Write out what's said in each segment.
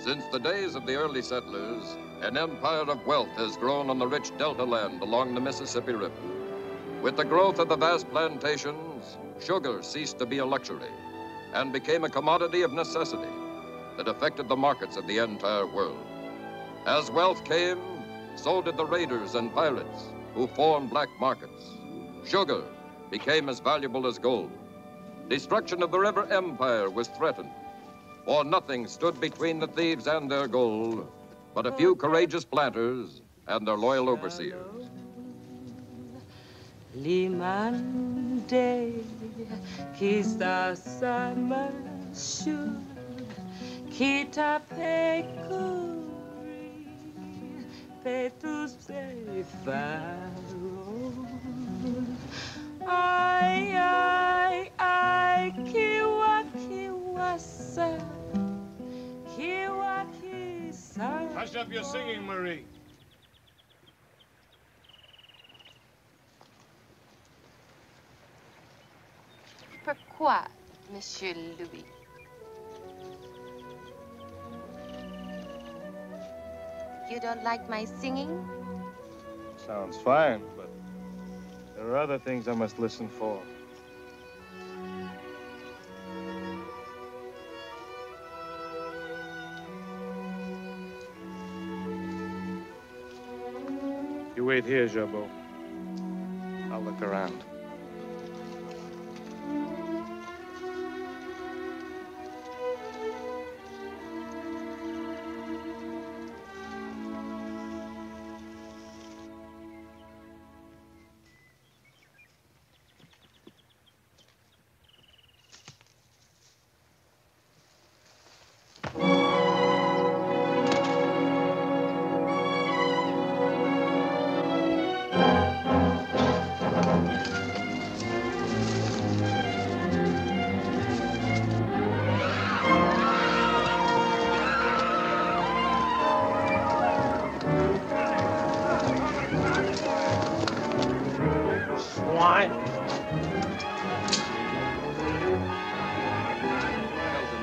Since the days of the early settlers, an empire of wealth has grown on the rich delta land along the Mississippi River. With the growth of the vast plantations, sugar ceased to be a luxury and became a commodity of necessity that affected the markets of the entire world. As wealth came, so did the raiders and pirates who formed black markets. Sugar became as valuable as gold. Destruction of the river empire was threatened, for nothing stood between the thieves and their gold but a few courageous planters and their loyal overseers. Limande kita sama syur kita pekuri petus faro ai kiwa sa kiwa sa. Hush up your singing, Marie. Pourquoi, Monsieur Louis? You don't like my singing? Sounds fine, but there are other things I must listen for. You wait here, Jabot. I'll look around.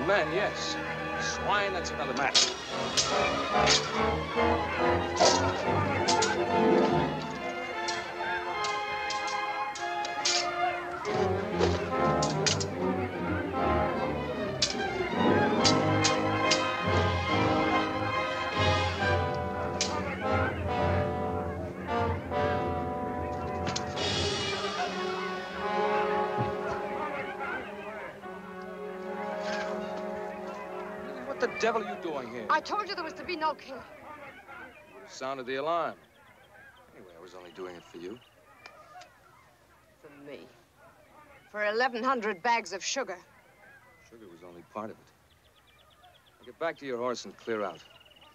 Man, yes. Swine, that's another matter. What the devil are you doing here? I told you there was to be no killing. You would have sounded the alarm. Anyway, I was only doing it for you. For me. For 1,100 bags of sugar. Sugar was only part of it. Now get back to your horse and clear out.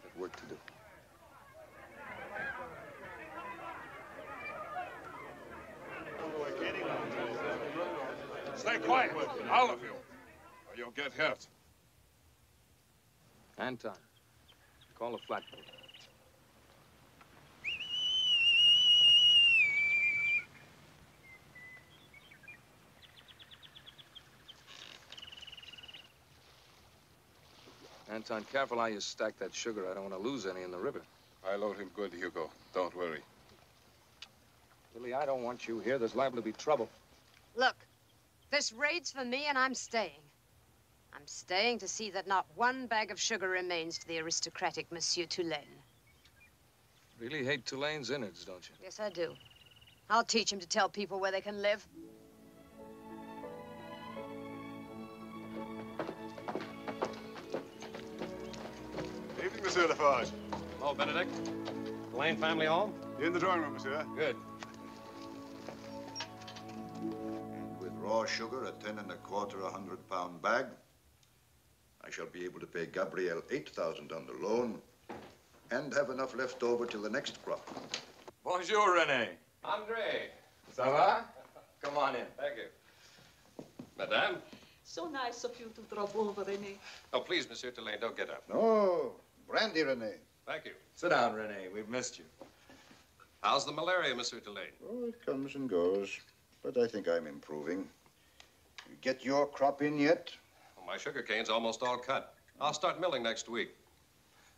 I've work to do. Stay quiet, all of you, or you'll get hurt. Anton, call a flatboat. Anton, careful how you stack that sugar. I don't want to lose any in the river. I load him good, Hugo. Don't worry. Billy, I don't want you here. There's liable to be trouble. Look, this raid's for me and I'm staying. I'm staying to see that not one bag of sugar remains for the aristocratic Monsieur Tulane. Really hate Tulane's innards, don't you? Yes, I do. I'll teach him to tell people where they can live. Evening, Monsieur Lafarge. Hello, Benedict. Lane family home? In the drawing room, monsieur. Good. And with raw sugar at 10 1/4 100-pound bag, I shall be able to pay Gabrielle $8,000 on the loan and have enough left over till the next crop. Bonjour, René. Andre. Ça va? Come on in. Thank you. Madame? So nice of you to drop over, René. Oh, please, Monsieur Tulane, don't get up. No, brandy, René. Thank you. Sit down, René. We've missed you. How's the malaria, Monsieur Tulane? Oh, it comes and goes, but I think I'm improving. You get your crop in yet? Well, my sugar cane's almost all cut. I'll start milling next week.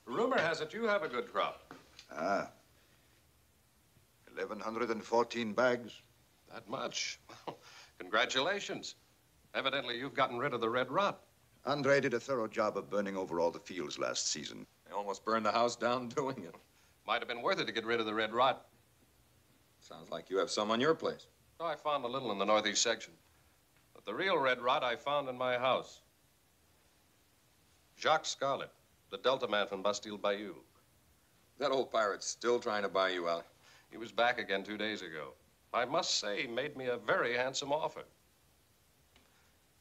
Rumor has it you have a good crop. Ah. 1,114 bags. That much? Well, congratulations. Evidently, you've gotten rid of the red rot. Andre did a thorough job of burning over all the fields last season. They almost burned the house down doing it. Might have been worth it to get rid of the red rot. Sounds like you have some on your place. Oh, I found a little in the northeast section. But the real red rot I found in my house. Jacques Scarlet, the Delta man from Bastille Bayou. That old pirate's still trying to buy you out. He was back again 2 days ago. I must say, he made me a very handsome offer.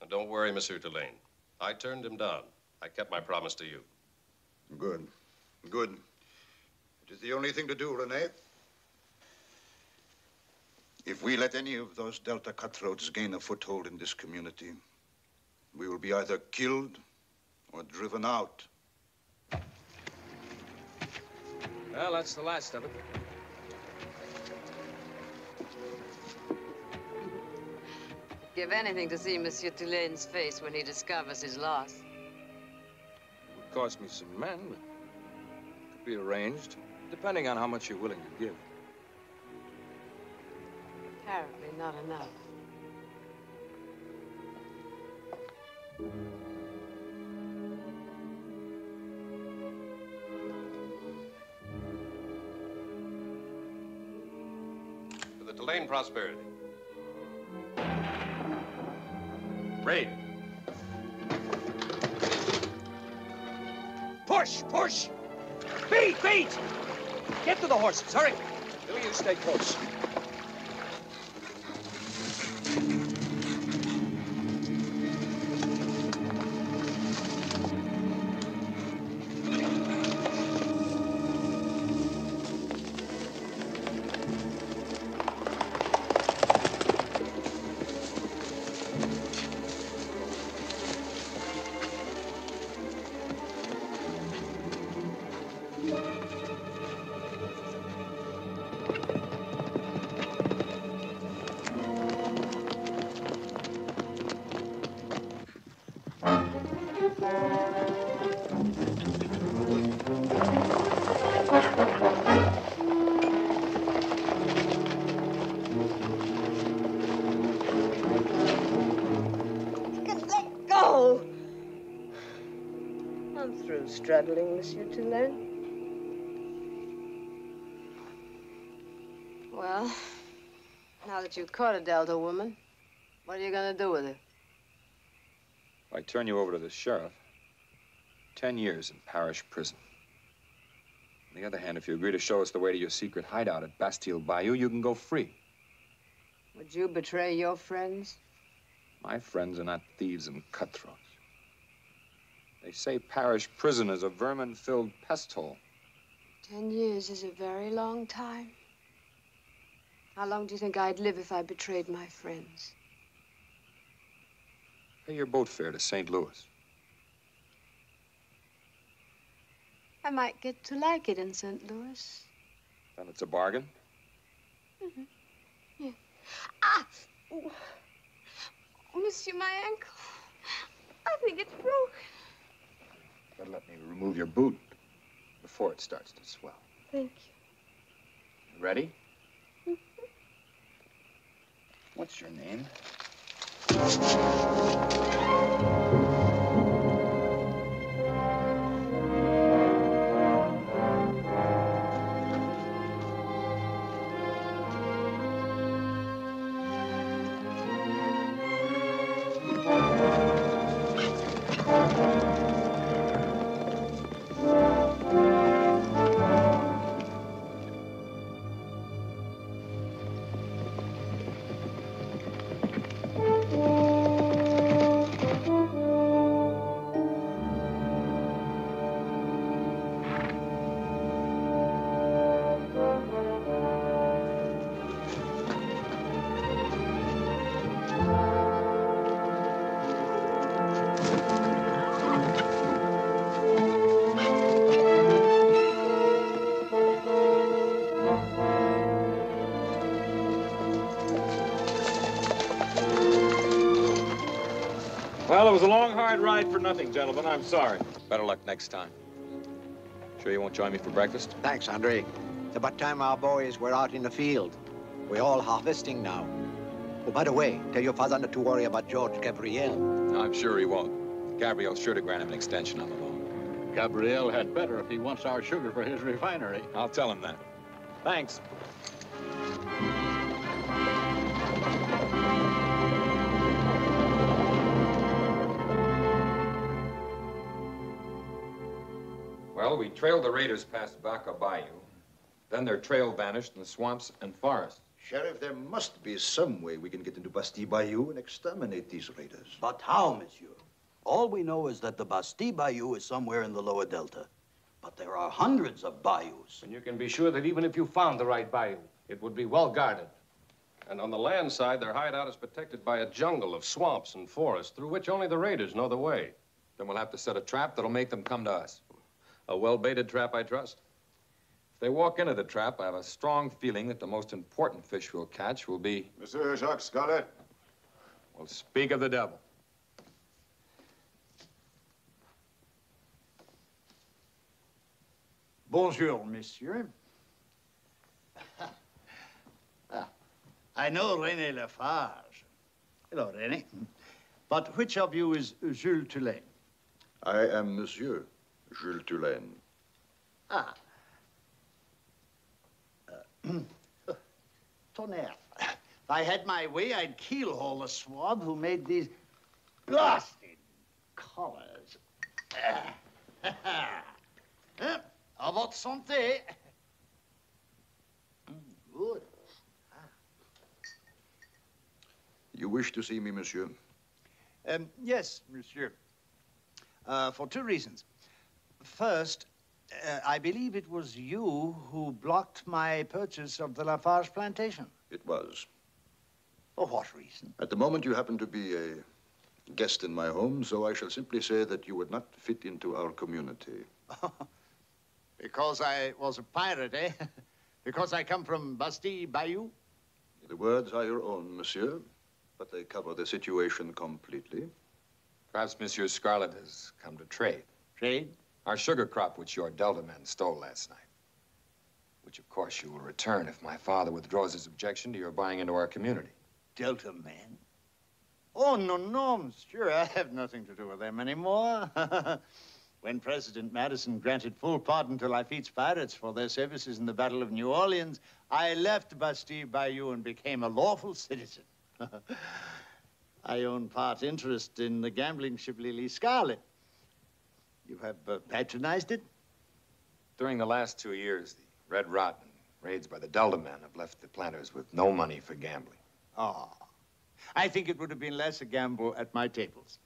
Now, don't worry, Monsieur Tulane. I turned him down. I kept my promise to you. Good. Good. It is the only thing to do, René. If we let any of those Delta cutthroats gain a foothold in this community, we will be either killed or driven out. Well, that's the last of it. Give anything to see Monsieur Tulane's face when he discovers his loss. It would cost me some men, but it could be arranged, depending on how much you're willing to give. Apparently not enough. For the Tulane prosperity. Raid. Push! Push! Beat! Beat! Get to the horses, hurry! Billy, you stay close. Struggling, Monsieur Tulane? Well, now that you've caught a Delta woman, what are you gonna do with her? If I turn you over to the sheriff, 10 years in parish prison. On the other hand, if you agree to show us the way to your secret hideout at Bastille Bayou, you can go free. Would you betray your friends? My friends are not thieves and cutthroats. They say parish prison is a vermin-filled pest hole. 10 years is a very long time. How long do you think I'd live if I betrayed my friends? Pay your boat fare to St. Louis. I might get to like it in St. Louis. Then it's a bargain? Mm-hmm. Yeah. Ah! Oh, Monsieur, my ankle. I think it's broke. Better let me remove your boot before it starts to swell. Thank you. Ready? Mm-hmm. What's your name? Well, it was a long, hard ride for nothing, gentlemen. I'm sorry. Better luck next time. Sure you won't join me for breakfast? Thanks, Andre. It's about time our boys were out in the field. We're all harvesting now. Oh, by the way, tell your father not to worry about George Gabriel. No, I'm sure he won't. Gabriel's sure to grant him an extension on the loan. Gabriel had better if he wants our sugar for his refinery. I'll tell him that. Thanks. Well, we trailed the raiders past Baca Bayou. Then their trail vanished in the swamps and forests. Sheriff, there must be some way we can get into Bastille Bayou and exterminate these raiders. But how, monsieur? All we know is that the Bastille Bayou is somewhere in the lower delta. But there are hundreds of bayous. And you can be sure that even if you found the right bayou, it would be well guarded. And on the land side, their hideout is protected by a jungle of swamps and forests through which only the raiders know the way. Then we'll have to set a trap that'll make them come to us. A well-baited trap, I trust. If they walk into the trap, I have a strong feeling that the most important fish we'll catch will be... Monsieur Jacques Scarlett. Well, speak of the devil. Bonjour, monsieur. I know René Lafarge. Hello, René. But which of you is Jules Tulane? I am Monsieur Jules Tulane. Ah. Tonnerre. If I had my way, I'd keelhaul the swab who made these blasted collars. À votre santé. Good. You wish to see me, monsieur? Yes, monsieur. For two reasons. First, I believe it was you who blocked my purchase of the Lafarge plantation. It was. For what reason? At the moment, you happen to be a guest in my home, so I shall simply say that you would not fit into our community. Because I was a pirate, eh? Because I come from Bastille Bayou? The words are your own, monsieur, but they cover the situation completely. Perhaps Monsieur Scarlett has come to trade. Trade? Our sugar crop, which your Delta men stole last night. Which, of course, you will return if my father withdraws his objection to your buying into our community. Delta men? Oh, no, monsieur. I have nothing to do with them anymore. When President Madison granted full pardon to Lafitte's pirates for their services in the Battle of New Orleans, I left Bastille Bayou and became a lawful citizen. I own part interest in the gambling ship Lily Scarlet. You have patronized it? During the last 2 years, the Red Rot and raids by the Delta men have left the planters with no money for gambling. Oh, I think it would have been less a gamble at my tables.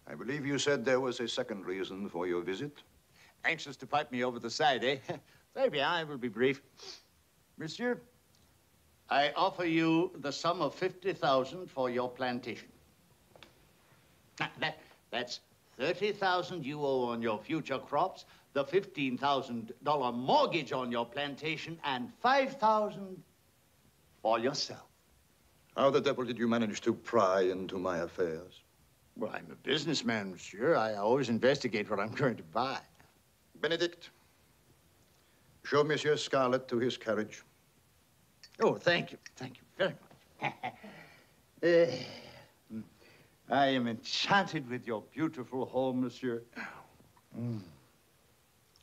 I believe you said there was a second reason for your visit. Anxious to pipe me over the side, eh? Very bien, I will be brief. Monsieur, I offer you the sum of 50,000 for your plantation. That's 30,000 you owe on your future crops, the $15,000 mortgage on your plantation, and 5,000 for yourself. How the devil did you manage to pry into my affairs? Well, I'm a businessman, monsieur. I always investigate what I'm going to buy. Benedict, show Monsieur Scarlett to his carriage. Oh, thank you. Thank you very much. I am enchanted with your beautiful home, monsieur.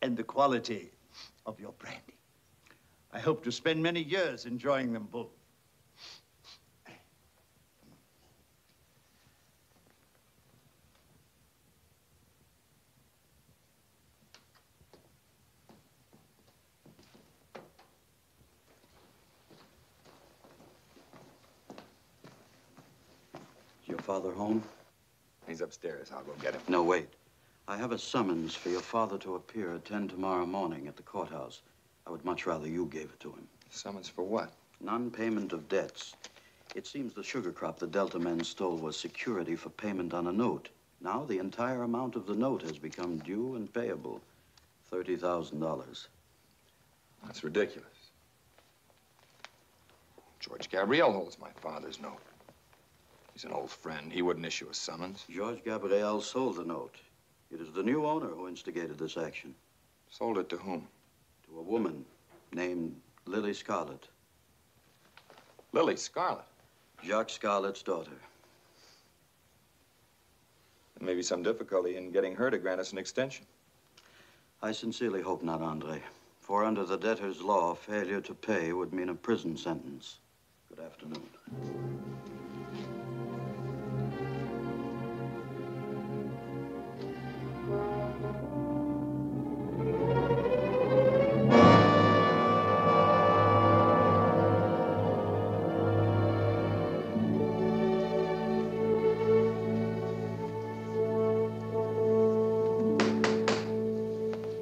And the quality of your brandy. I hope to spend many years enjoying them both. father home? He's upstairs. I'll go get him. No, wait. I have a summons for your father to appear at 10 tomorrow morning at the courthouse. I would much rather you gave it to him. Summons for what? Non-payment of debts. It seems the sugar crop the Delta men stole was security for payment on a note. Now the entire amount of the note has become due and payable. $30,000. That's ridiculous. George Gabriel holds my father's note. He's an old friend. He wouldn't issue a summons. George Gabriel sold the note. It is the new owner who instigated this action. Sold it to whom? To a woman named Lily Scarlett. Lily Scarlett? Jacques Scarlett's daughter. There may be some difficulty in getting her to grant us an extension. I sincerely hope not, Andre. For under the debtor's law, failure to pay would mean a prison sentence. Good afternoon.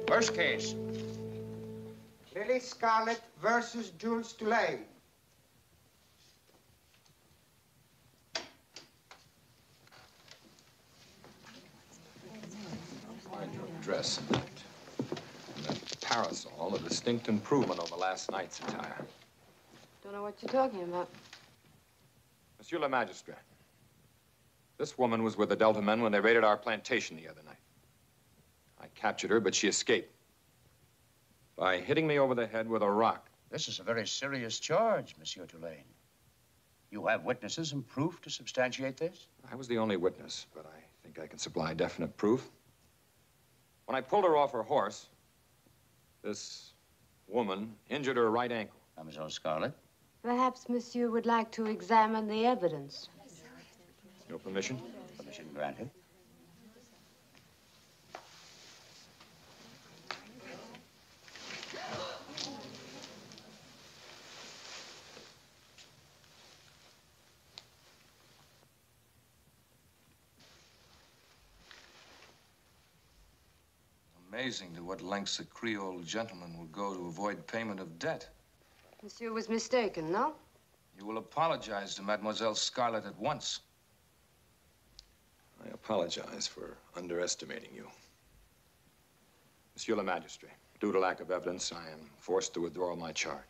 First case. Lily Scarlett versus Jules Tulane. Find your dress and that parasol, a distinct improvement over last night's attire. Don't know what you're talking about. Monsieur le Magistrat, this woman was with the Delta men when they raided our plantation the other night. I captured her, but she escaped by hitting me over the head with a rock. This is a very serious charge, Monsieur Tulane. You have witnesses and proof to substantiate this? I was the only witness, but I think I can supply definite proof. When I pulled her off her horse, this woman injured her right ankle. Mademoiselle Scarlett? Perhaps Monsieur would like to examine the evidence. Your permission? Permission granted. Amazing to what lengths a Creole gentleman will go to avoid payment of debt. Monsieur was mistaken, no? You will apologize to Mademoiselle Scarlett at once. I apologize for underestimating you. Monsieur le Magistrat, due to lack of evidence, I am forced to withdraw my charge.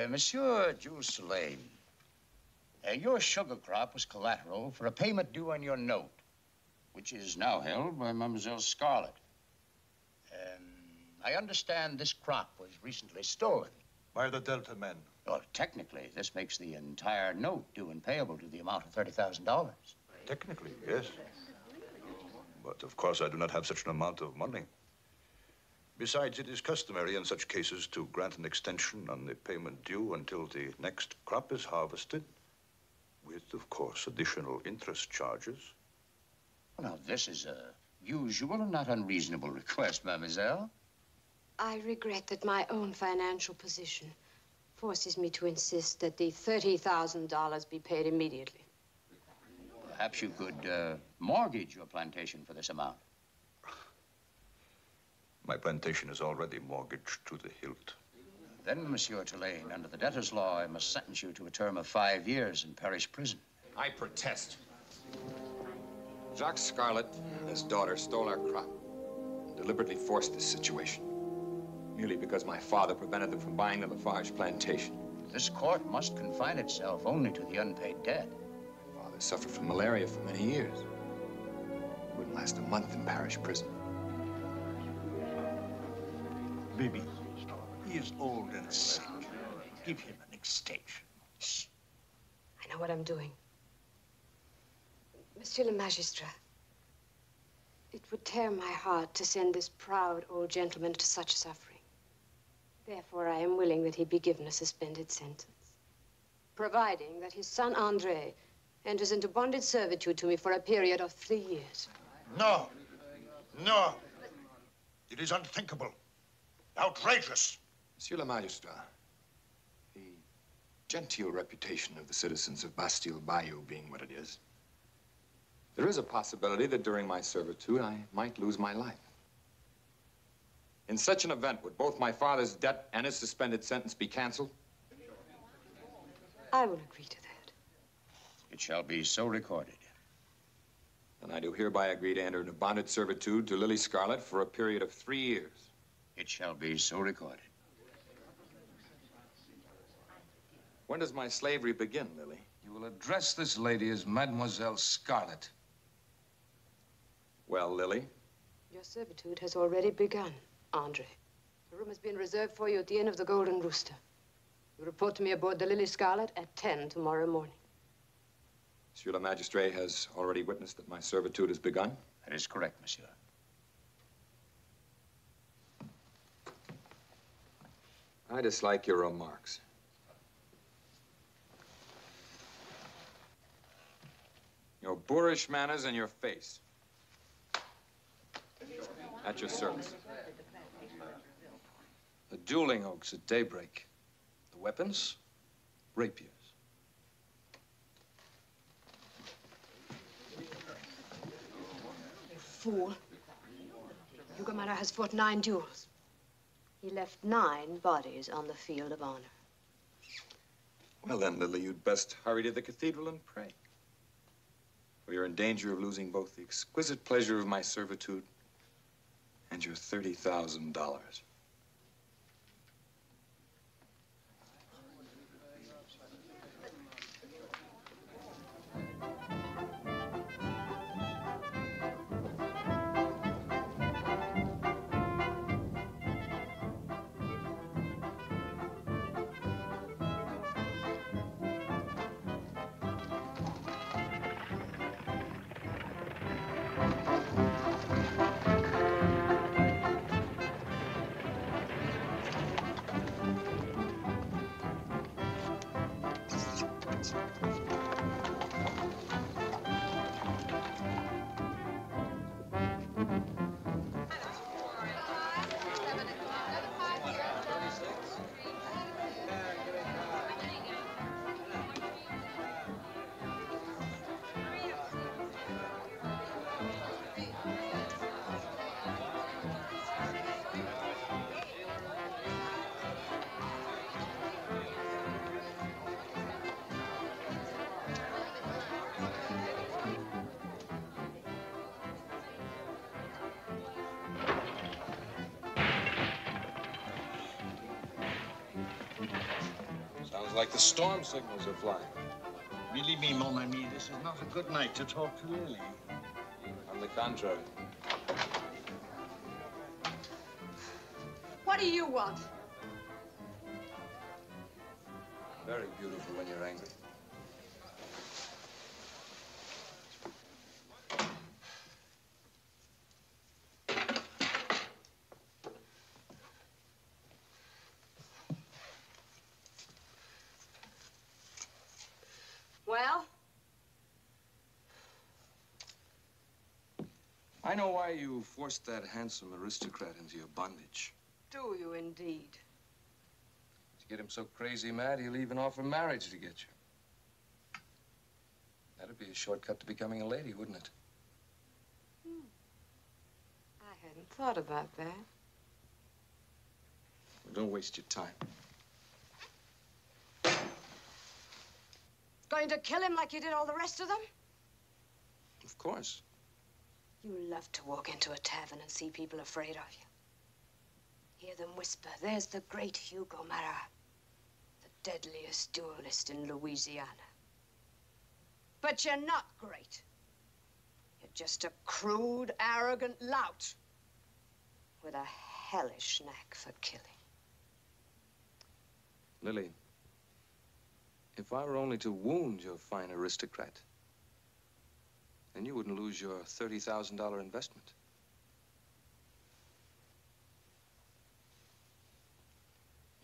Monsieur Jules Tulane, your sugar crop was collateral for a payment due on your note, which is now held by Mademoiselle Scarlett. I understand this crop was recently stolen. By the Delta men. Well, technically, this makes the entire note due and payable to the amount of $30,000. Technically, yes. But of course, I do not have such an amount of money. Besides, it is customary in such cases to grant an extension on the payment due until the next crop is harvested, with, of course, additional interest charges. Well, now, this is a usual and not unreasonable request, mademoiselle. I regret that my own financial position forces me to insist that the $30,000 be paid immediately. Perhaps you could mortgage your plantation for this amount. My plantation is already mortgaged to the hilt. Then, Monsieur Tulane, under the debtor's law, I must sentence you to a term of 5 years in parish prison. I protest. Jacques Scarlett and his daughter stole our crop and deliberately forced this situation, merely because my father prevented them from buying the Lafarge plantation. This court must confine itself only to the unpaid debt. My father suffered from malaria for many years. He wouldn't last a month in parish prison. Baby, he is old and sick. Give him an extension. Shh. I know what I'm doing. Monsieur le Magistrat, it would tear my heart to send this proud old gentleman to such suffering. Therefore, I am willing that he be given a suspended sentence, providing that his son, Andre, enters into bonded servitude to me for a period of 3 years. No. No. It is unthinkable. Outrageous. Monsieur le Magistrat, the genteel reputation of the citizens of Bastille Bayou being what it is, there is a possibility that during my servitude I might lose my life. In such an event, would both my father's debt and his suspended sentence be canceled? I will agree to that. It shall be so recorded. Then I do hereby agree to enter into bonded servitude to Lily Scarlett for a period of 3 years. It shall be so recorded. When does my slavery begin, Lily? You will address this lady as Mademoiselle Scarlett. Well, Lily? Your servitude has already begun, Andre. The room has been reserved for you at the Inn of the Golden Rooster. You report to me aboard the Lily Scarlett at 10 tomorrow morning. Monsieur le Magistrat has already witnessed that my servitude has begun? That is correct, monsieur. I dislike your remarks. Your boorish manners and your face. At your service. The dueling oaks at daybreak. The weapons, rapiers. Fool. Hugo Marat has fought 9 duels. He left 9 bodies on the field of honor. Well then, Lily, you'd best hurry to the cathedral and pray. For you're in danger of losing both the exquisite pleasure of my servitude and your $30,000. Sounds like the storm signals are flying. Believe me, mon ami, this is not a good night to talk to Lily. On the contrary. What do you want? Very beautiful when you're angry. Well? I know why you forced that handsome aristocrat into your bondage. Do you indeed? To get him so crazy mad, he'll even offer marriage to get you. That'd be a shortcut to becoming a lady, wouldn't it? I hadn't thought about that. Well, don't waste your time. Going to kill him like you did all the rest of them? Of course. You love to walk into a tavern and see people afraid of you. Hear them whisper, there's the great Hugo Marat, the deadliest duelist in Louisiana. But you're not great. You're just a crude, arrogant lout with a hellish knack for killing. Lily, if I were only to wound your fine aristocrat, then you wouldn't lose your $30,000 investment.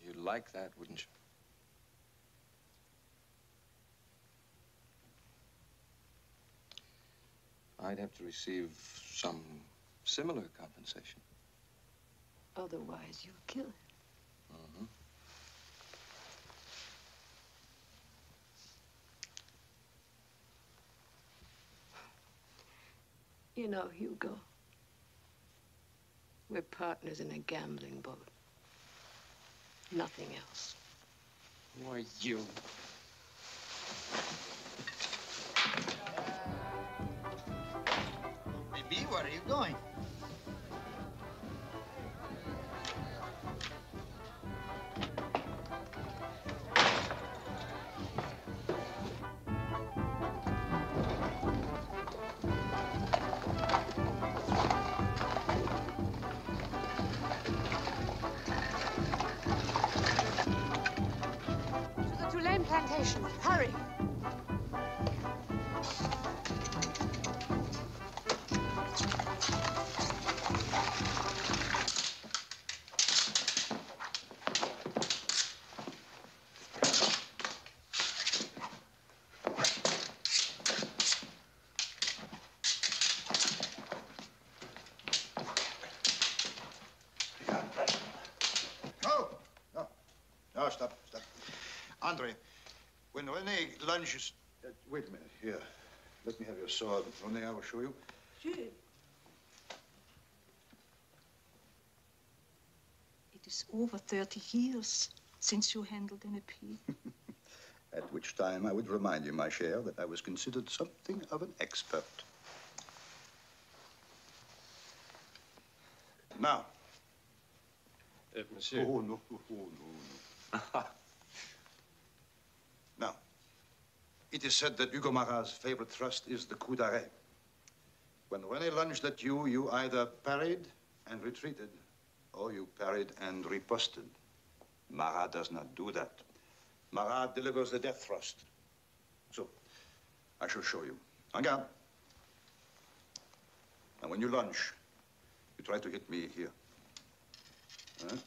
You'd like that, wouldn't you? I'd have to receive some similar compensation. Otherwise, you'll kill him. Mm-hmm. You know, Hugo, we're partners in a gambling boat. Nothing else. Who are you? Maybe, where are you going? To the Tulane plantation. Hurry. No, stop. Andre, when Rene lunges... wait a minute, here. Let me have your sword. Rene, I will show you. Sure. It is over 30 years since you handled an appeal. At which time I would remind you, my cher, that I was considered something of an expert. Now. Monsieur. Oh, no. Now, it is said that Hugo Marat's favorite thrust is the coup d'arrêt. When René lunged at you, you either parried and retreated, or you parried and riposted. Marat does not do that. Marat delivers the death thrust. So, I shall show you. En garde. And when you lunge, you try to hit me here. Huh?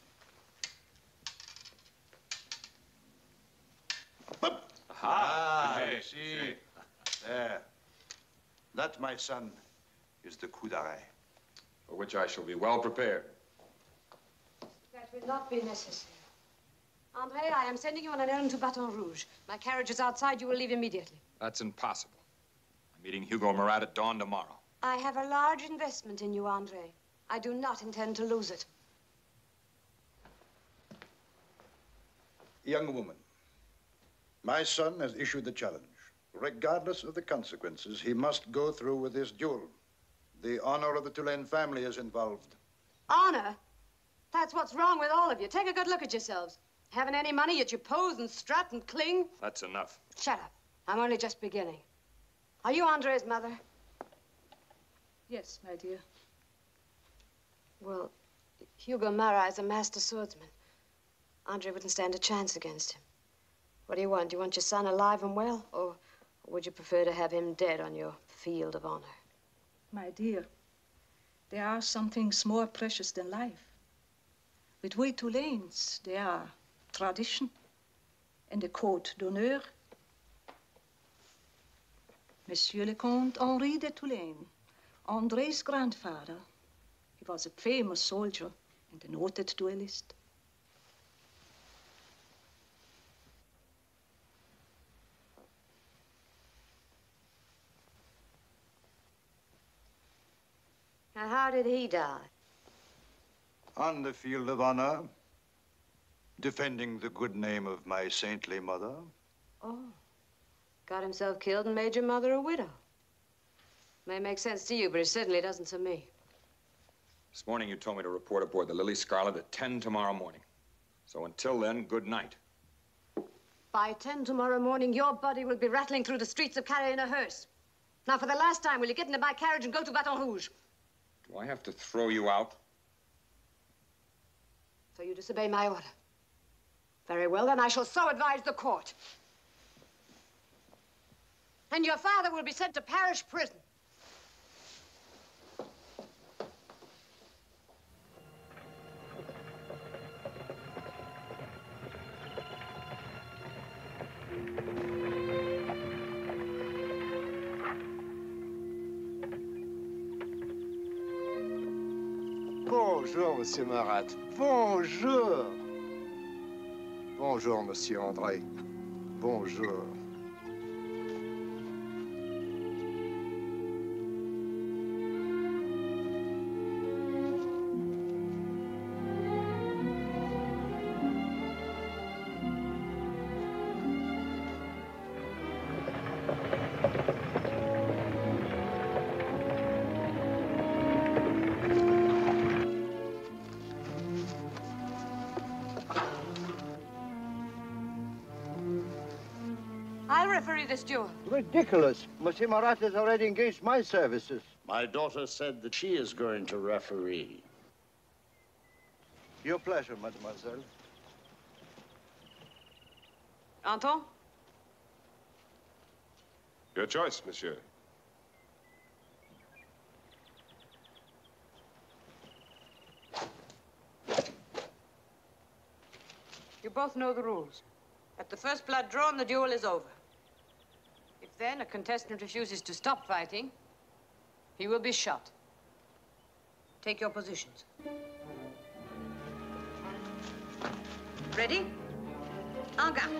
Aha! See. There. That, my son, is the coup d'arrêt. For which I shall be well prepared. That will not be necessary. Andre, I am sending you on an errand to Baton Rouge. My carriage is outside. You will leave immediately. That's impossible. I'm meeting Hugo Marat at dawn tomorrow. I have a large investment in you, Andre. I do not intend to lose it. Young woman, my son has issued the challenge. Regardless of the consequences, he must go through with this duel. The honor of the Tulane family is involved. Honor? That's what's wrong with all of you. Take a good look at yourselves. Haven't any money, yet you pose and strut and cling. That's enough. Shut up. I'm only just beginning. Are you Andre's mother? Yes, my dear. Well, Hugo Marat is a master swordsman. Andre wouldn't stand a chance against him. What do you want? Do you want your son alive and well? Or would you prefer to have him dead on your field of honor? My dear, there are some things more precious than life. With we Tulanes, they are tradition and the code d'honneur. Monsieur le Comte Henri de Tulane, André's grandfather, he was a famous soldier and a noted duelist. And how did he die? On the field of honor, defending the good name of my saintly mother. Oh, got himself killed and made your mother a widow. May make sense to you, but it certainly doesn't to me. This morning you told me to report aboard the Lily Scarlet at 10 tomorrow morning. So until then, good night. By 10 tomorrow morning, your body will be rattling through the streets of Calais in a hearse. Now, for the last time, will you get into my carriage and go to Baton Rouge? Do I have to throw you out? So you disobey my order. Very well, then I shall so advise the court. And your father will be sent to parish prison. Bonjour, Monsieur Marat. Bonjour. Bonjour, Monsieur André. Bonjour. I'll referee this duel. Ridiculous. Monsieur Marat has already engaged my services. My daughter said that she is going to referee. Your pleasure, mademoiselle. Anton? Your choice, monsieur. You both know the rules. At the first blood drawn, the duel is over. If then a contestant refuses to stop fighting, he will be shot. Take your positions. Ready? En garde.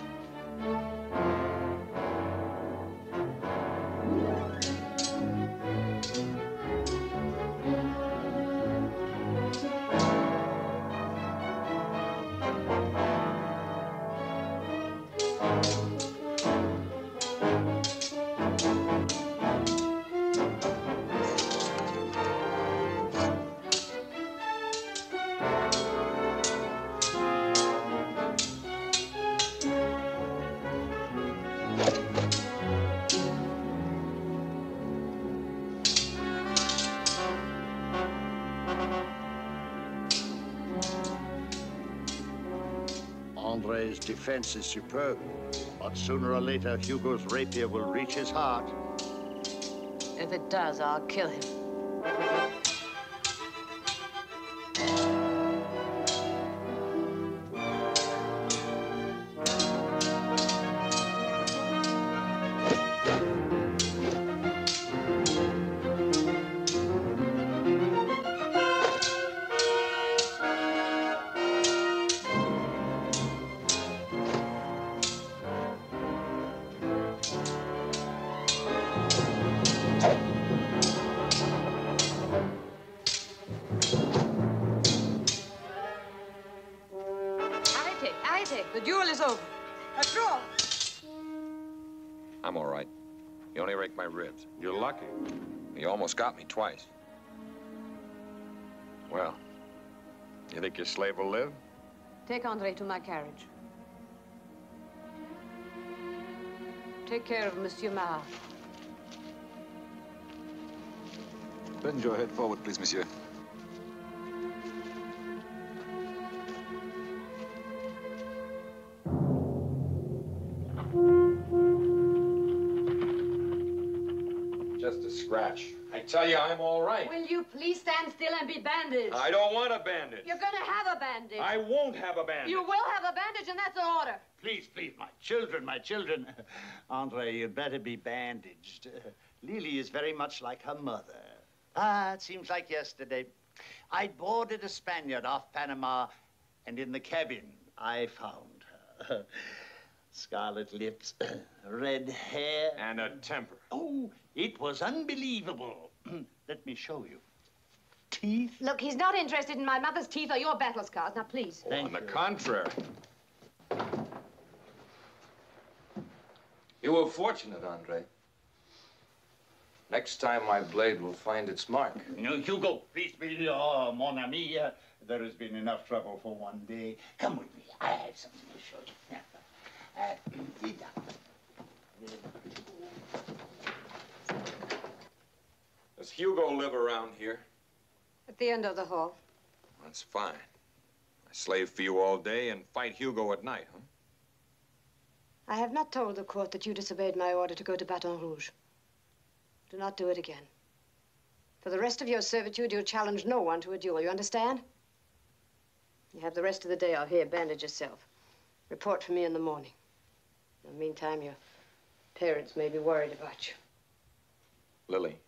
Andre's defense is superb, but sooner or later, Hugo's rapier will reach his heart. If it does, I'll kill him. The duel is over. A draw. I'm all right. You only raked my ribs. You're lucky. You almost got me twice. Well, you think your slave will live? Take Andre to my carriage. Take care of Monsieur Marat. Bend your head forward, please, monsieur. Just a scratch. I tell you, I'm all right. Will you please stand still and be bandaged? I don't want a bandage. You're gonna have a bandage. I won't have a bandage. You will have a bandage, and that's an order. Please, please, my children, my children. Andre, you'd better be bandaged. Lily is very much like her mother. It seems like yesterday. I boarded a Spaniard off Panama, and in the cabin, I found her. Scarlet lips, red hair. And a temper. Oh, it was unbelievable. Let me show you. Teeth. Look, he's not interested in my mother's teeth or your battle scars. Now, please. On the contrary. You were fortunate, Andre. Next time, my blade will find its mark. No, Hugo, please, please. Oh, mon ami, there has been enough trouble for one day. Come with me. I have something to show you. Does Hugo live around here? At the end of the hall. That's fine. I slave for you all day and fight Hugo at night, huh? I have not told the court that you disobeyed my order to go to Baton Rouge. Do not do it again. For the rest of your servitude, you'll challenge no one to a duel, you understand? You have the rest of the day out here. Bandage yourself. Report for me in the morning. In the meantime, your parents may be worried about you. Lily,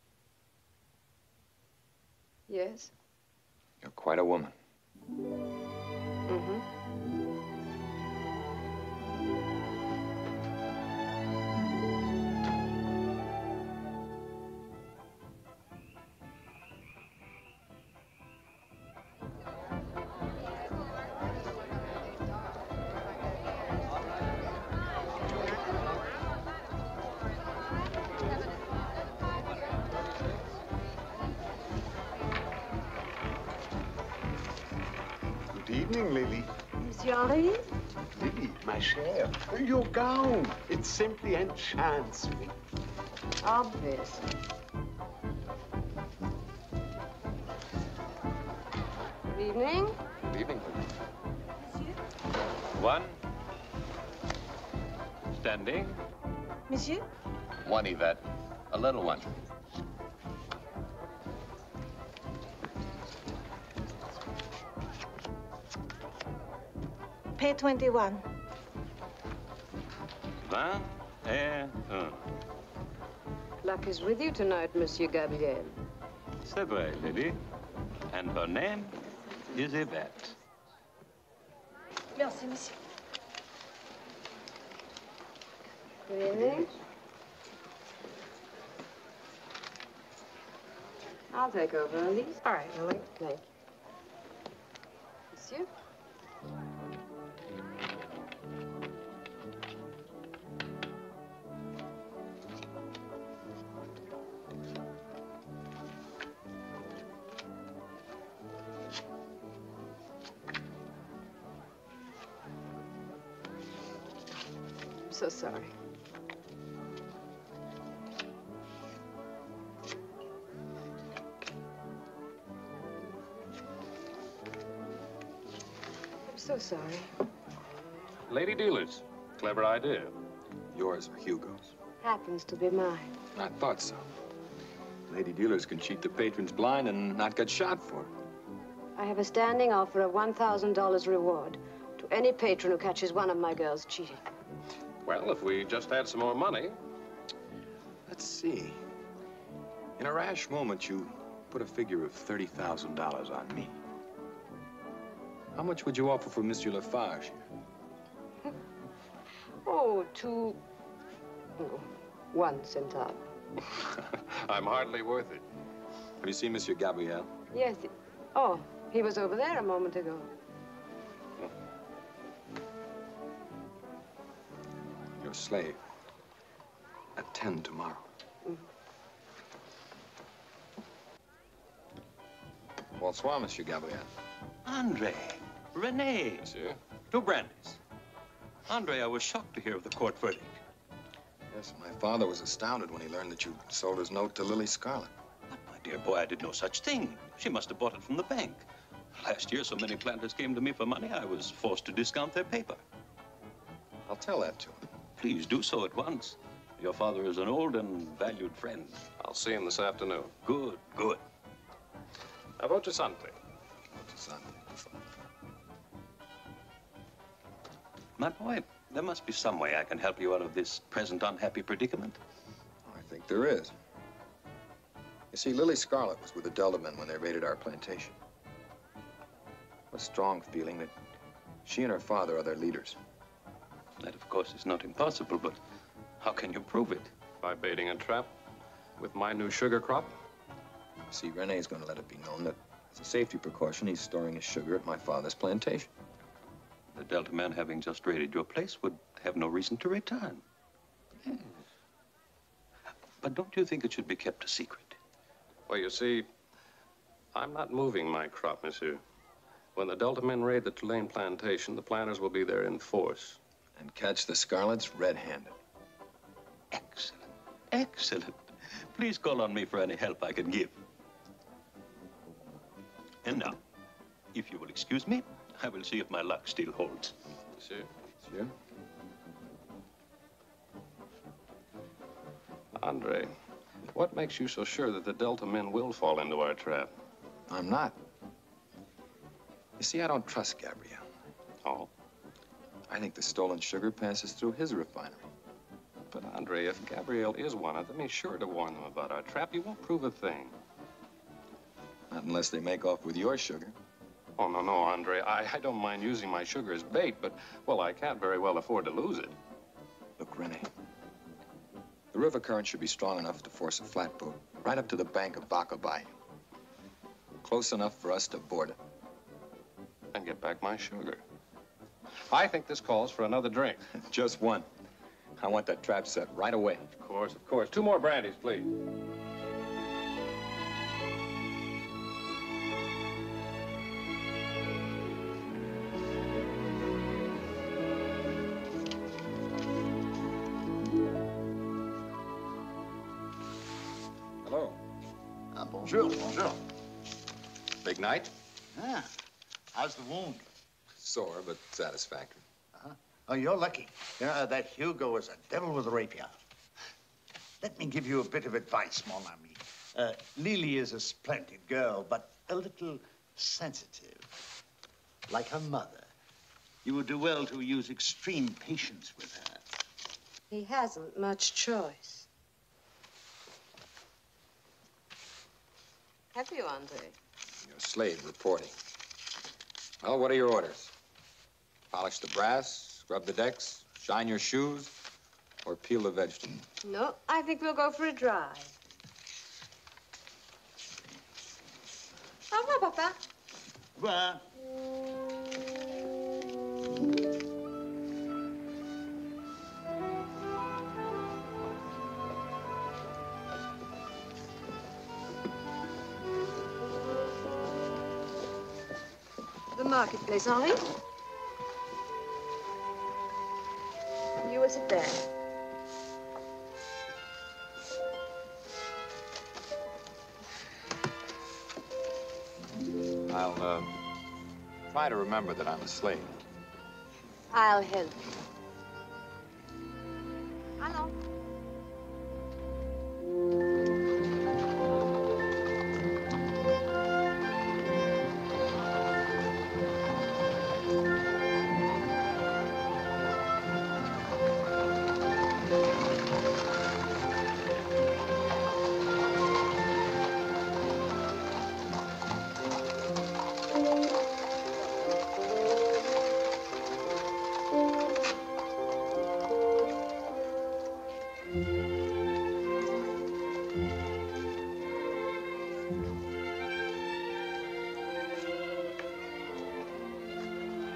Yes? you're quite a woman. Mm-hmm. evening, Lily. Monsieur Henri? Lily, my chère, your gown. It simply enchants me. Obvious. Good evening. Good evening. One. Standing. Monsieur? One, Yvette. A little one. Pay 21. 21. Luck is with you tonight, Monsieur Gabriel. C'est vrai, Lily. And her name is Yvette. Merci, monsieur. Good evening. I'll take over, Elise. All right, Lily. Thank you. Monsieur? I'm so sorry. I'm so sorry. Lady dealers. Clever idea. Yours or Hugo's? Happens to be mine. I thought so. Lady dealers can cheat the patrons blind and not get shot for it. I have a standing offer of $1,000 reward to any patron who catches one of my girls cheating. Well, if we just had some more money. Let's see. In a rash moment, you put a figure of $30,000 on me. How much would you offer for Monsieur Lafarge? Oh, one centave. I'm hardly worth it. Have you seen Monsieur Gabriel? Yes. Oh, he was over there a moment ago. Your slave. At 10 tomorrow. Bonsoir, Monsieur Gabriel. Andre. Renee. Monsieur? 2 brandies. Andre, I was shocked to hear of the court verdict. Yes, my father was astounded when he learned that you sold his note to Lily Scarlett. But, my dear boy, I did no such thing. She must have bought it from the bank. Last year, so many planters came to me for money, I was forced to discount their paper. I'll tell that to him. Please do so at once. Your father is an old and valued friend. I'll see him this afternoon. Good, good. A voce sante. My boy, there must be some way I can help you out of this present unhappy predicament. I think there is. You see, Lily Scarlett was with the Delta men when they raided our plantation. A strong feeling that she and her father are their leaders. That, of course, is not impossible, but how can you prove it? By baiting a trap with my new sugar crop. See, Rene's going to let it be known that as a safety precaution, he's storing his sugar at my father's plantation. The Delta man, having just raided your place, would have no reason to return. Yes. But don't you think it should be kept a secret? Well, you see, I'm not moving my crop, monsieur. When the Delta men raid the Tulane plantation, the planters will be there in force. And catch the Scarletts red-handed. Excellent. Excellent. Please call on me for any help I can give. And now, if you will excuse me, I will see if my luck still holds. Monsieur? Monsieur? Andre, what makes you so sure that the Delta men will fall into our trap? I'm not. You see, I don't trust Gabriel. Oh? I think the stolen sugar passes through his refinery. But, Andre, if Gabriel is one of them, he's sure to warn them about our trap. He won't prove a thing. Not unless they make off with your sugar. Oh, no, Andre. I don't mind using my sugar as bait, but, well, I can't very well afford to lose it. Look, Rene, the river current should be strong enough to force a flatboat right up to the bank of Baca Bayou. Close enough for us to board it. And get back my sugar. I think this calls for another drink. Just one. I want that trap set right away. Of course, of course. 2 more brandies, please. Bonjour, bonjour. Big night? Ah, how's the wound? Sore, but satisfactory. Oh, you're lucky. You know, that Hugo is a devil with a rapier. Let me give you a bit of advice, mon ami. Lily is a splendid girl, but a little sensitive, like her mother. You would do well to use extreme patience with her. He hasn't much choice. Have you, Andre? Your slave reporting. Well, what are your orders? Polish the brass, scrub the decks, shine your shoes, or peel the vegetables? No, I think we'll go for a drive. Au revoir, Papa. Well, The marketplace, Henri. You will sit there. I'll try to remember that I'm a slave. I'll help you. Allons.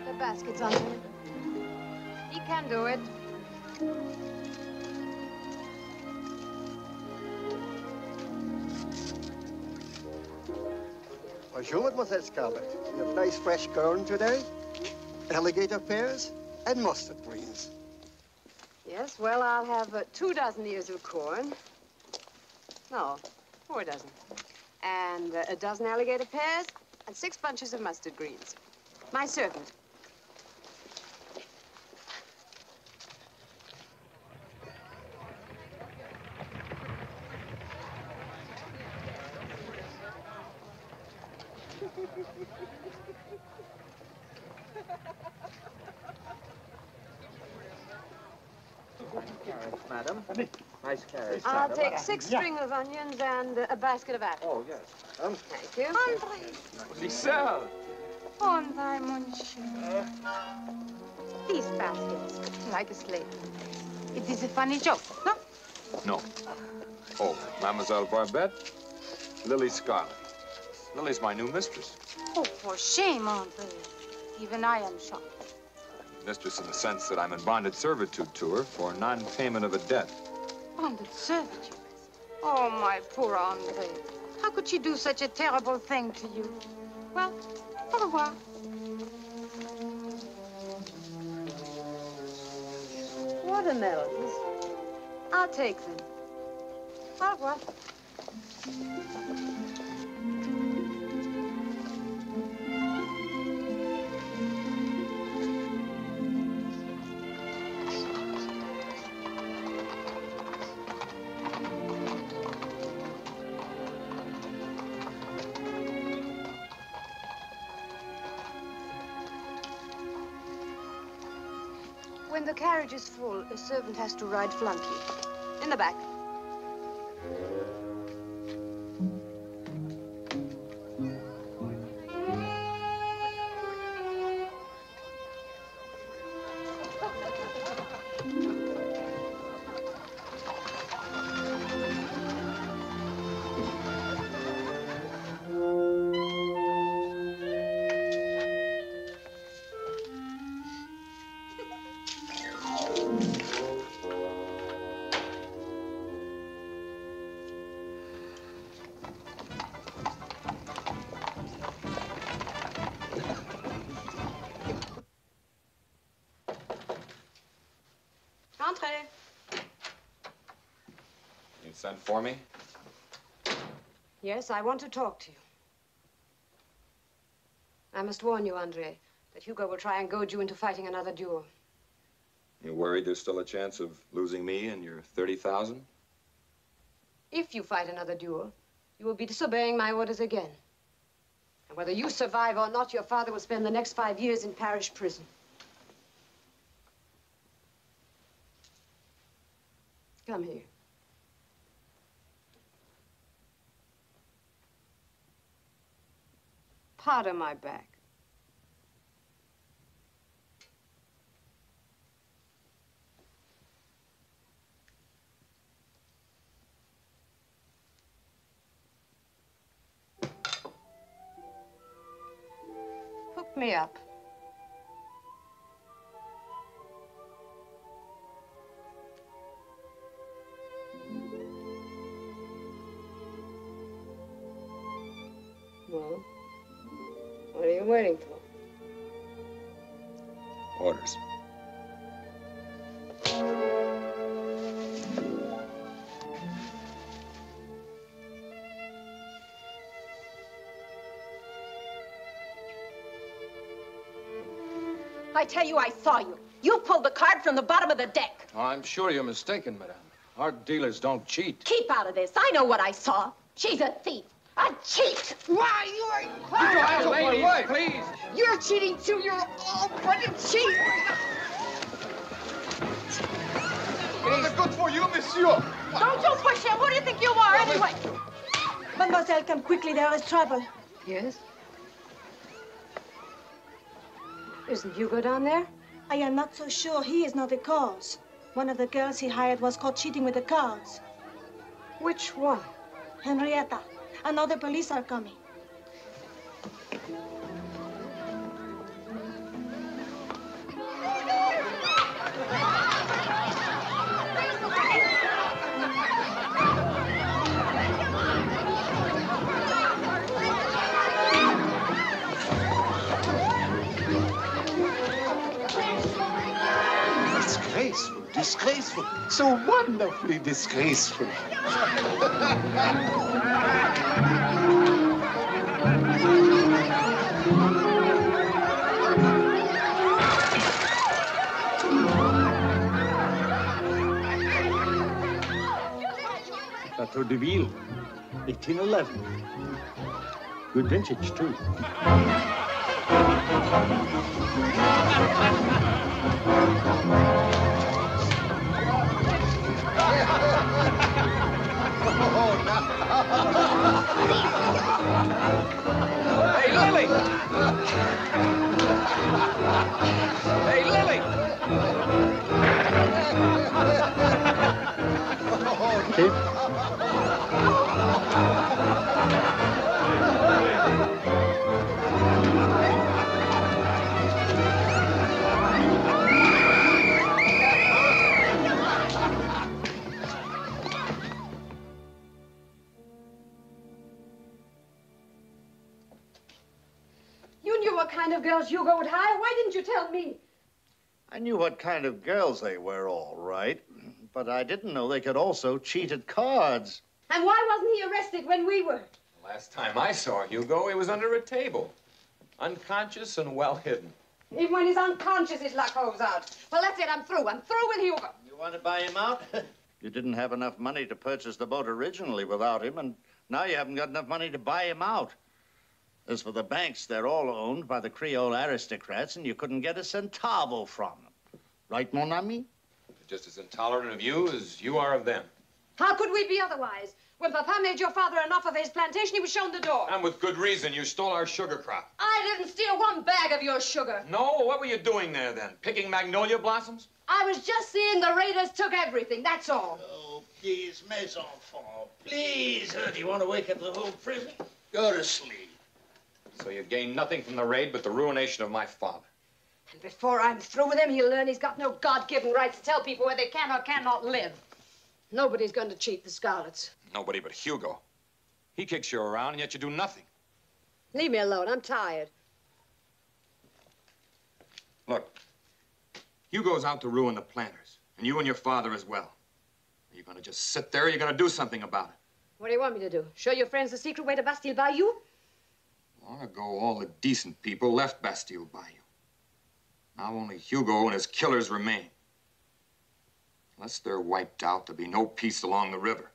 The basket's on him. He can do it. Bonjour, Mademoiselle Scarlett. You have nice fresh corn today, alligator pears, and mustard greens. Yes, well, I'll have 2 dozen ears of corn. No, 4 dozen. And a dozen alligator pears and 6 bunches of mustard greens. My servant. Carrots, madam. Nice carrots, I'll madam. take 6 string of onions and a basket of apples. Oh, yes. Thank you. Andre! Giselle! Andre, mon cher. These baskets, like a slave. It is a funny joke, no? No. Oh, Mademoiselle Barbette, Lily Scarlett. Lily's my new mistress. Oh, for shame, Andre. Even I am shocked. Mistress in the sense that I'm in bonded servitude to her for non-payment of a debt. Bonded servitude. Oh, my poor Andre. How could she do such a terrible thing to you? Well, au revoir. Watermelons. I'll take them. Au revoir. When the carriage is full, a servant has to ride flunky. In the back. You sent for me? Yes, I want to talk to you. I must warn you, Andre, that Hugo will try and goad you into fighting another duel. You worried there's still a chance of losing me and your 30,000? If you fight another duel, you will be disobeying my orders again. And whether you survive or not, your father will spend the next 5 years in parish prison. Come here. Pardon my back. Hook me up. Well, what are you waiting for? Orders. I tell you, I saw you. You pulled the card from the bottom of the deck. Oh, I'm sure you're mistaken, madame. Our dealers don't cheat. Keep out of this. I know what I saw. She's a thief. A cheat. Why, you are... Keep your hands off my wife, please. You're cheating, too. You're all but a cheat. What is good for you, monsieur? Don't you push him. Who do you think you are, anyway? Mademoiselle, come quickly. There is trouble. Yes? Isn't Hugo down there? I am not so sure he is not the cause. One of the girls he hired was caught cheating with the cards. Which one? Henrietta. I know the police are coming. Disgraceful, disgraceful. So wonderfully disgraceful. Chateau de Ville, 1811. Good vintage, too. Hey, Lily! Hey, Lily! Kid? You knew what kind of girls Hugo would hire. Why didn't you tell me? I knew what kind of girls they were, all right. But I didn't know they could also cheat at cards. And why wasn't he arrested when we were? Last time I saw Hugo, he was under a table. Unconscious and well hidden. Even when he's unconscious, his luck holds out. Well, that's it. I'm through. I'm through with Hugo. You want to buy him out? You didn't have enough money to purchase the boat originally without him, and now you haven't got enough money to buy him out. As for the banks, they're all owned by the Creole aristocrats, and you couldn't get a centavo from them. Right, mon ami? Just as intolerant of you as you are of them. How could we be otherwise? When Papa made your father an offer for his plantation, he was shown the door. And with good reason. You stole our sugar crop. I didn't steal one bag of your sugar. No? What were you doing there, then? Picking magnolia blossoms? I was just seeing the raiders took everything, that's all. Oh, please, mes enfants, please. Do you want to wake up the whole prison? Go to sleep. So you gain nothing from the raid but the ruination of my father. And before I'm through with him, he'll learn he's got no God-given right to tell people where they can or cannot live. Nobody's going to cheat the Scarlets. Nobody but Hugo. He kicks you around, and yet you do nothing. Leave me alone. I'm tired. Look, Hugo's out to ruin the planters, and you and your father as well. Are you going to just sit there, or are you going to do something about it? What do you want me to do? Show your friends the secret way to Bastille Bayou? Long ago, all the decent people left Bastille Bayou. Now only Hugo and his killers remain. Unless they're wiped out, there'll be no peace along the river.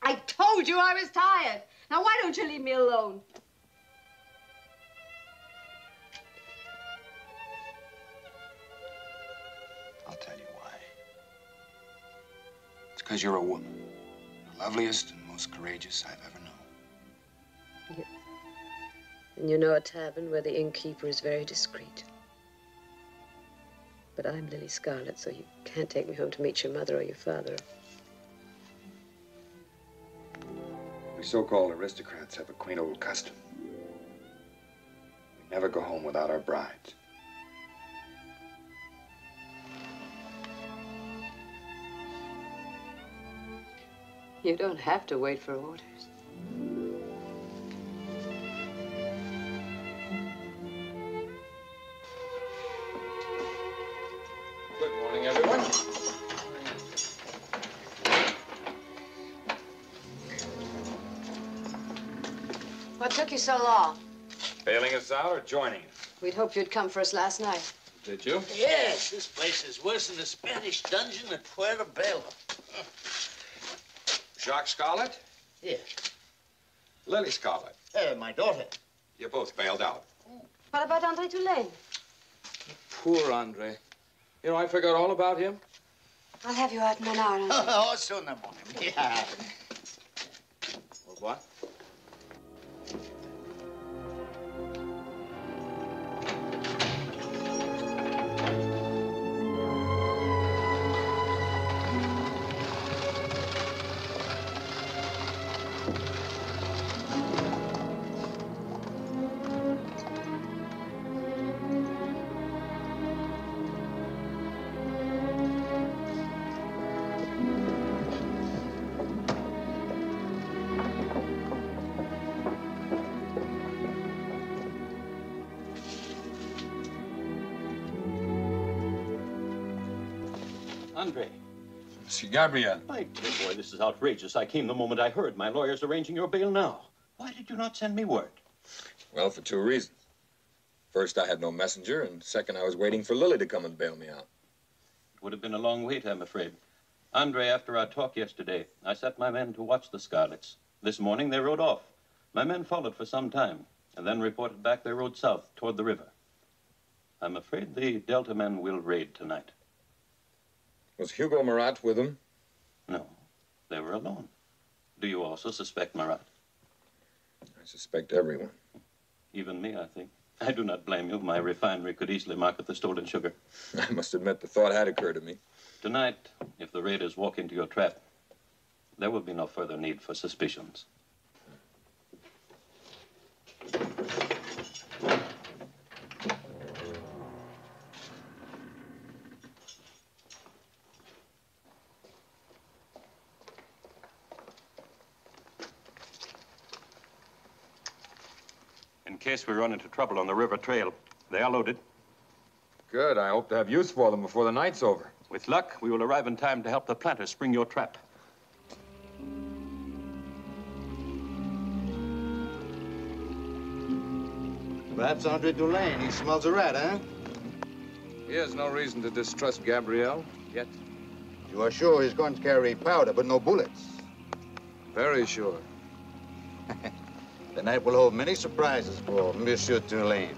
I told you I was tired. Now, why don't you leave me alone? I'll tell you why. It's because you're a woman. The loveliest and most courageous I've ever known. And you know a tavern where the innkeeper is very discreet. But I'm Lily Scarlet, so you can't take me home to meet your mother or your father. We so-called aristocrats have a quaint old custom. We never go home without our brides. You don't have to wait for orders. Good morning, everyone. What took you so long? Bailing us out or joining us? We'd hoped you'd come for us last night. Did you? Yes, this place is worse than the Spanish dungeon at Puerto Bello. Jacques Scarlet? Yes. Lily Scarlet. My daughter. You both bailed out. What about Andre Toulaine? Poor Andre. You know, I forgot all about him. I'll have you out in an hour. Oh, soon in the morning. Yeah. Well, what? Andre. Monsieur Gabriel. My dear boy, this is outrageous. I came the moment I heard. My lawyer's arranging your bail now. Why did you not send me word? Well, for two reasons. First, I had no messenger, and second, I was waiting for Lily to come and bail me out. It would have been a long wait, I'm afraid. Andre, after our talk yesterday, I set my men to watch the Scarlets. This morning, they rode off. My men followed for some time, and then reported back they rode south toward the river. I'm afraid the Delta men will raid tonight. Was Hugo Marat with them? No, they were alone. Do you also suspect Marat? I suspect everyone. Even me, I think. I do not blame you. My refinery could easily market the stolen sugar. I must admit the thought had occurred to me. Tonight, if the raiders walk into your trap, there will be no further need for suspicions. In case we run into trouble on the river trail, they are loaded. Good. I hope to have use for them before the night's over. With luck, we will arrive in time to help the planters spring your trap. Perhaps Andre Toulaine. He smells a rat, huh? He has no reason to distrust Gabrielle yet. You are sure he's going to carry powder, but no bullets? Very sure. The night will hold many surprises for Monsieur Toulaine.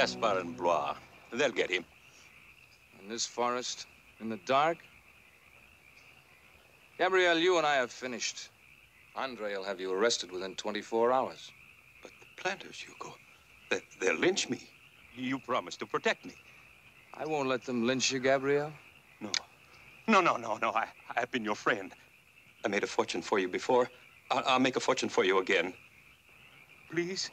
Gaspard and Blois. They'll get him. In this forest, in the dark? Gabrielle, you and I have finished. Andre will have you arrested within 24 hours. But the planters, Hugo, they'll lynch me. You promised to protect me. I won't let them lynch you, Gabrielle. No. No. I've been your friend. I made a fortune for you before. I'll make a fortune for you again. Please?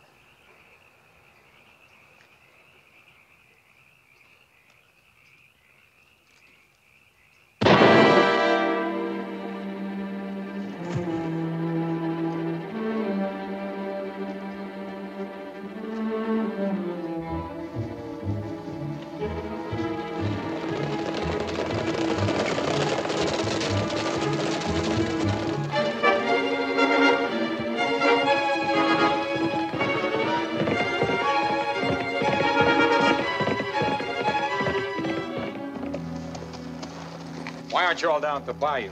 Why aren't you all down at the bayou?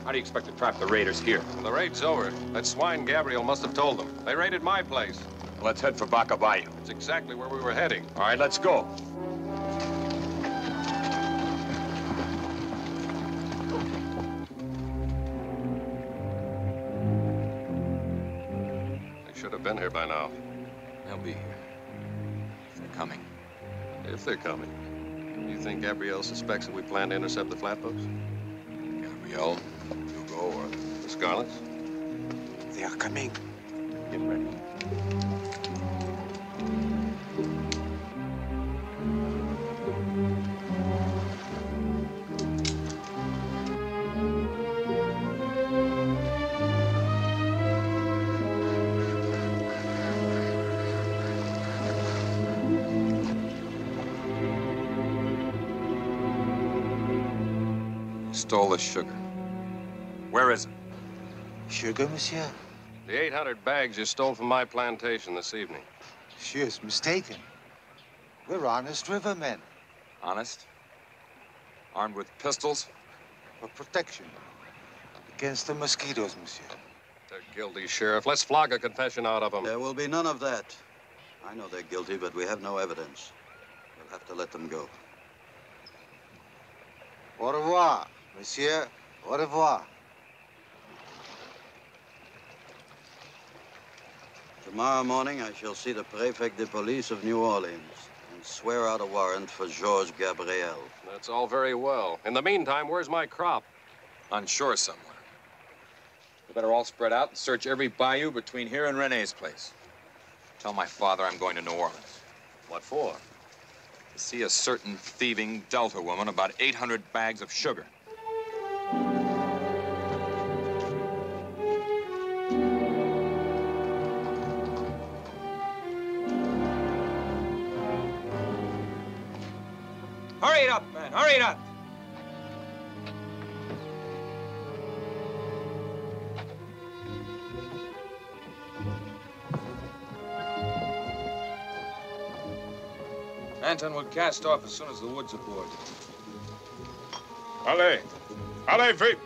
How do you expect to trap the raiders here? The raid's over. That swine Gabriel must have told them. They raided my place. Let's head for Baca Bayou. It's exactly where we were heading. All right, let's go. They should have been here by now. They'll be here. If they're coming. If they're coming. You think Gabrielle suspects that we plan to intercept the flatboats? Gabrielle, Hugo, or the Scarlets? They are coming. Get ready. Stole the sugar. Where is it? Sugar, monsieur? The 800 bags you stole from my plantation this evening. Monsieur is mistaken. We're honest rivermen. Honest? Armed with pistols? For protection. Against the mosquitoes, monsieur. They're guilty, Sheriff. Let's flog a confession out of them. There will be none of that. I know they're guilty, but we have no evidence. We'll have to let them go. Au revoir, monsieur. Au revoir. Tomorrow morning, I shall see the Prefect de Police of New Orleans and swear out a warrant for Georges Gabriel. That's all very well. In the meantime, where's my crop? On shore somewhere. We better all spread out and search every bayou between here and Renee's place. Tell my father I'm going to New Orleans. What for? To see a certain thieving Delta woman about 800 bags of sugar. Hurry it up, man. Hurry it up. Anton will cast off as soon as the wood's aboard. Allez. Allez, vite.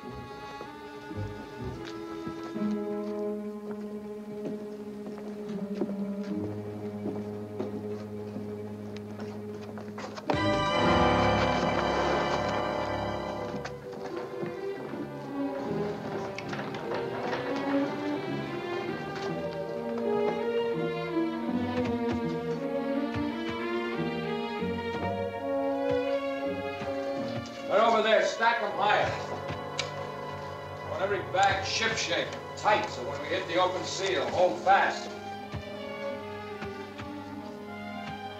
Right over there, stack them higher. I want every bag ship-shape, tight, so when we hit the open sea, it'll hold fast.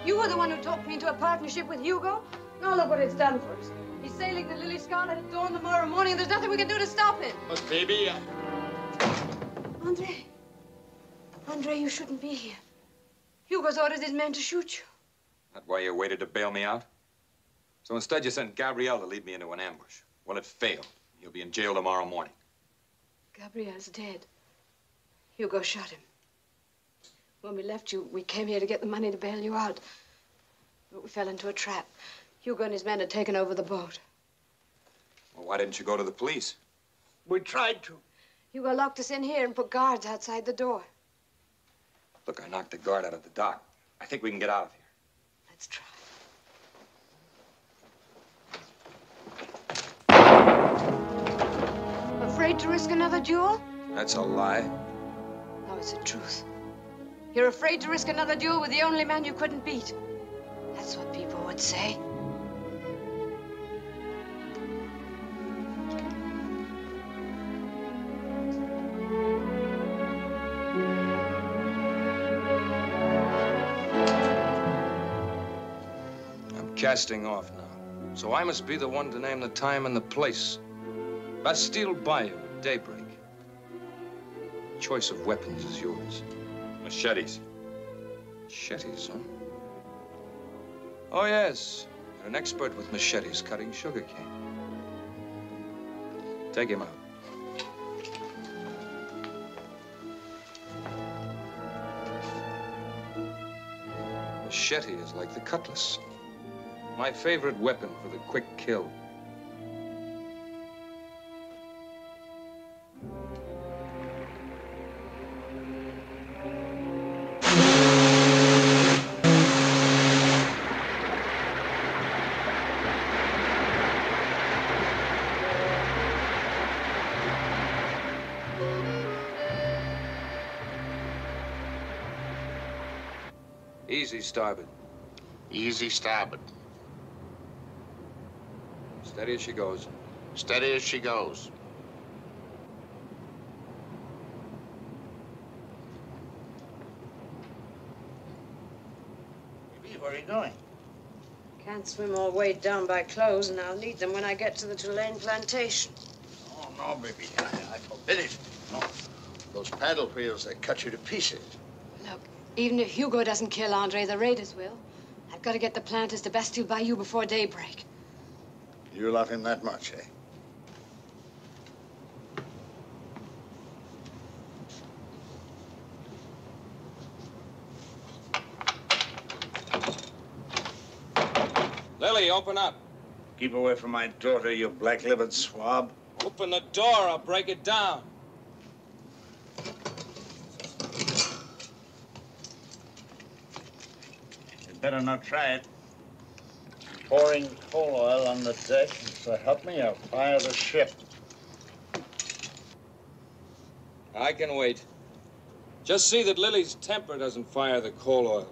You were the one who talked me into a partnership with Hugo. Now look what it's done for us. He's sailing the Lily Scarlet at dawn tomorrow morning, and there's nothing we can do to stop him. But, baby, Andre, you shouldn't be here. Hugo's ordered his men to shoot you. That why you waited to bail me out? So instead you sent Gabrielle to lead me into an ambush. Well, it failed. You'll be in jail tomorrow morning. Gabriel's dead. Hugo shot him. When we left you, we came here to get the money to bail you out. But we fell into a trap. Hugo and his men had taken over the boat. Well, why didn't you go to the police? We tried to. Hugo locked us in here and put guards outside the door. Look, I knocked the guard out of the dock. I think we can get out of here. Let's try. Afraid to risk another duel? That's a lie. No, it's the truth. You're afraid to risk another duel with the only man you couldn't beat. That's what people would say. I'm casting off now. So I must be the one to name the time and the place. Bastille Bayou, daybreak. Choice of weapons is yours. Machetes. Machetes, huh? Oh, yes. You're an expert with machetes cutting sugarcane. Take him out. Machete is like the cutlass. My favorite weapon for the quick kill. Easy starboard. Easy starboard. Steady as she goes. Steady as she goes. Baby, where are you going? Can't swim all way down by clothes, and I'll need them when I get to the Tulane plantation. Oh, no, baby. I forbid it. No. Those paddle wheels, they cut you to pieces. Look, even if Hugo doesn't kill Andre, the raiders will. I've got to get the planters to Bastille Bayou before daybreak. You love him that much, eh? Lily, open up. Keep away from my daughter, you black-livered swab. Open the door, I'll break it down. You'd better not try it. Pouring coal oil on the deck, so help me, I'll fire the ship. I can wait. Just see that Lily's temper doesn't fire the coal oil.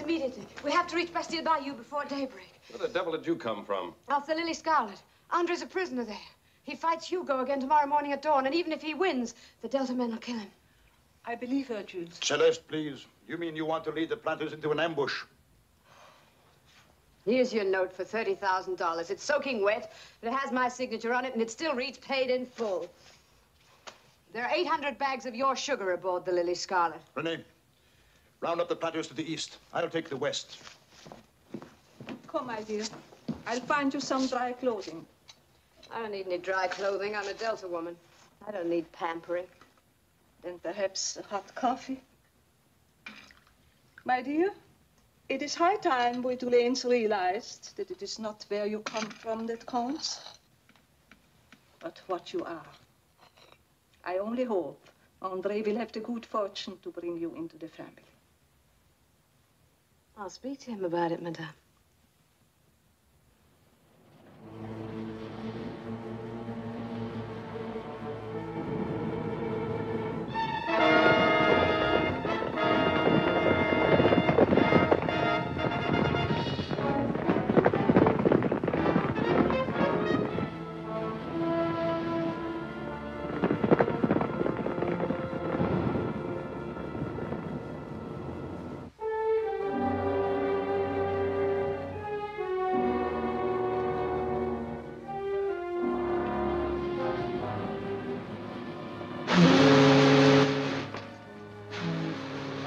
Immediately. We have to reach Bastille Bayou before daybreak. Where the devil did you come from? Off the Lily Scarlet. Andre's a prisoner there. He fights Hugo again tomorrow morning at dawn, and even if he wins, the Delta men will kill him. I believe her, Jules. Celeste, please. You mean you want to lead the planters into an ambush? Here's your note for $30,000. It's soaking wet, but it has my signature on it, and it still reads paid in full. There are 800 bags of your sugar aboard the Lily Scarlet. Renee, round up the planters to the east. I'll take the west. Come, my dear. I'll find you some dry clothing. I don't need any dry clothing. I'm a Delta woman. I don't need pampering. Then perhaps a hot coffee? My dear, it is high time we Tulanes realized that it is not where you come from that counts, but what you are. I only hope Andre will have the good fortune to bring you into the family. I'll speak to him about it, Madame.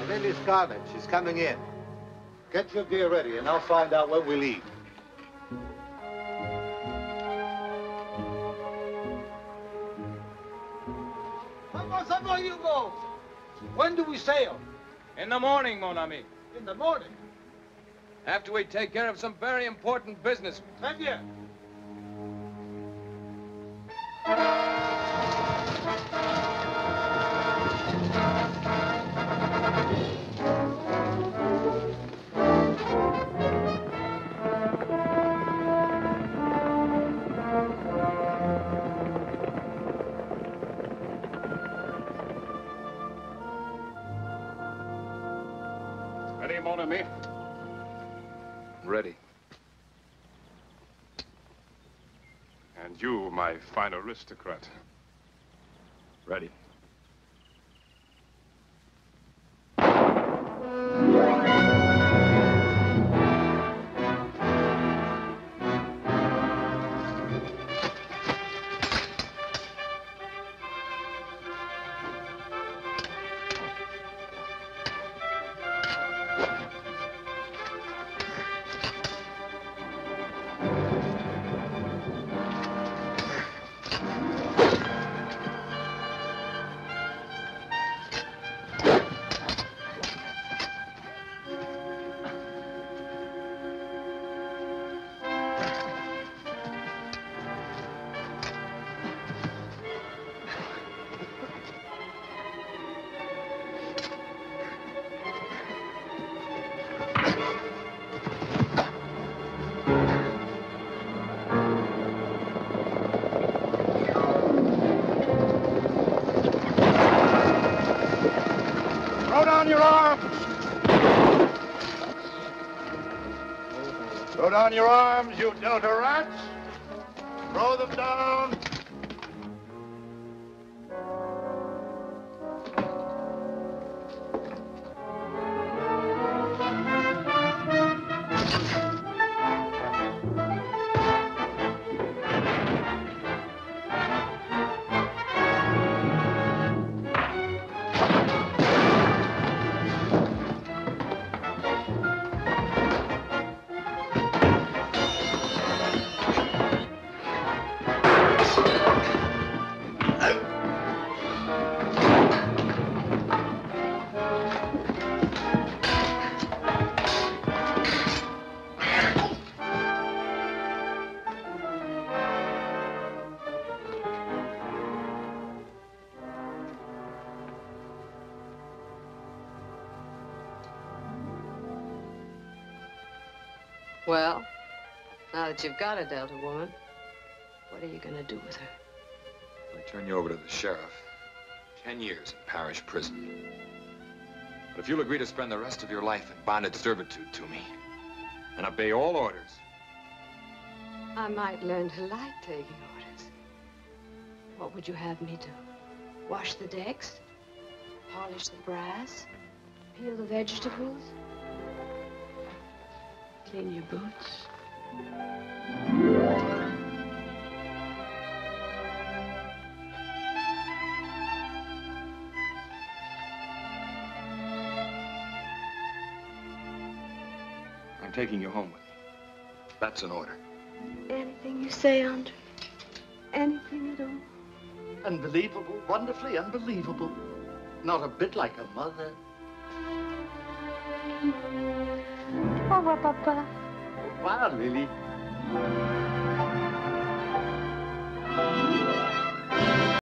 Lady Scarlet, she's coming in. Get your gear ready, and I'll find out where we leave. How you go? When do we sail? In the morning, mon ami. In the morning? After we take care of some very important business. Thank you. Ready, mon ami? Ready. And you, my fine aristocrat. Ready. Throw down your arms! Throw down your arms, you Delta rats! Throw them down! Well, now that you've got a Delta woman, what are you going to do with her? I turn you over to the sheriff. 10 years in parish prison. But if you'll agree to spend the rest of your life in bonded servitude to me, and obey all orders. I might learn to like taking orders. What would you have me do? Wash the decks? Polish the brass? Peel the vegetables? Clean your boots? I'm taking you home with me. That's an order. Anything you say, Andre. Anything at all. Unbelievable, wonderfully unbelievable. Not a bit like a mother. Au revoir, papa. Au revoir, Lily.